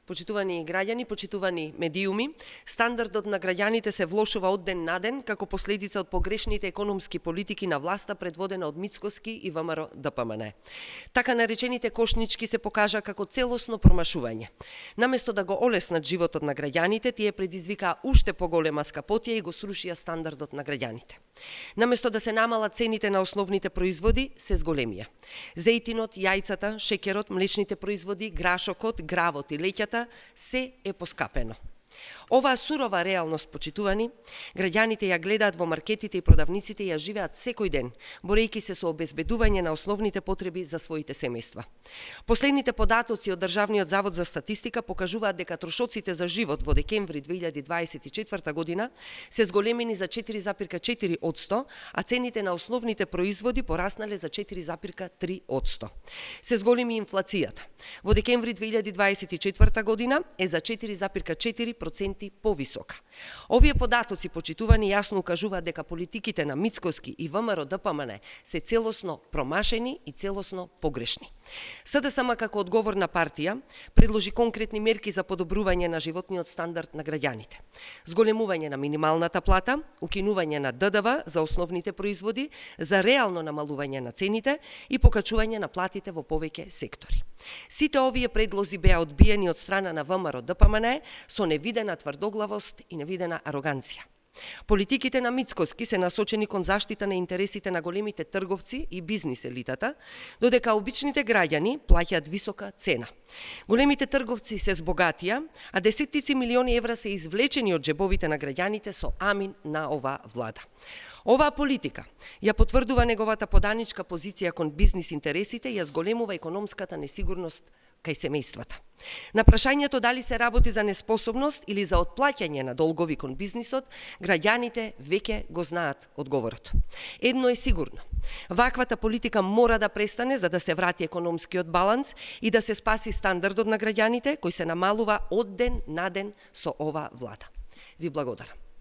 Почитувани граѓани, почитувани медиуми, стандардот на граѓаните се влошува од ден на ден како последица од погрешните економски политики на власта предводена од Мицкоски и ВМРО ДПМН. Така наречените кошнички се покажа како целосно промашување. Наместо да го олеснат животот на граѓаните, тие предизвикаа уште поголема скапотија и го срушија стандардот на граѓаните. Наместо да се намалат цените на основните производи, се зголемија. Зејтинот, јајцата, шеќерот, млечните производи, грашокот, гравот и леќата се е поскапено. Оваа сурова реалност, почитувани, граѓаните ја гледаат во маркетите и продавниците и ја живеат секој ден, борејќи се со обезбедување на основните потреби за своите семејства. Последните податоци од Државниот завод за статистика покажуваат дека трошоците за живот во декември 2024 година се зголемени за 4,4%, а цените на основните производи пораснале за 4,3%. Се зголеми инфлацијата. Во декември 2024 година е за 4,4% повисока. Овие податоци, почитувани, јасно укажуваат дека политиките на Мицкоски и ВМРО ДПМН се целосно промашени и целосно погрешни. СДСМ како одговорна партија предложи конкретни мерки за подобрување на животниот стандард на граѓаните. Зголемување на минималната плата, укинување на ДДВ за основните производи, за реално намалување на цените и покачување на платите во повеќе сектори. Сите овие предлози беа одбиени од страна на ВМРО ДПМН со невидена тврдоглавост и невидена ароганција. Политиките на Мицкоски се насочени кон заштита на интересите на големите трговци и бизнис елитата, додека обичните граѓани плаќаат висока цена. Големите трговци се збогатија, а десеттици милиони евра се извлечени од джебовите на граѓаните со амин на оваа влада. Оваа политика ја потврдува неговата поданичка позиција кон бизнис интересите и ја зголемува економската несигурност кај семејствата. На прашањето дали се работи за неспособност или за отплаќање на долгови кон бизнисот, граѓаните веќе го знаат одговорот. Едно е сигурно. Ваквата политика мора да престане за да се врати економскиот баланс и да се спаси стандардот на граѓаните кој се намалува од ден на ден со оваа влада. Ви благодарам.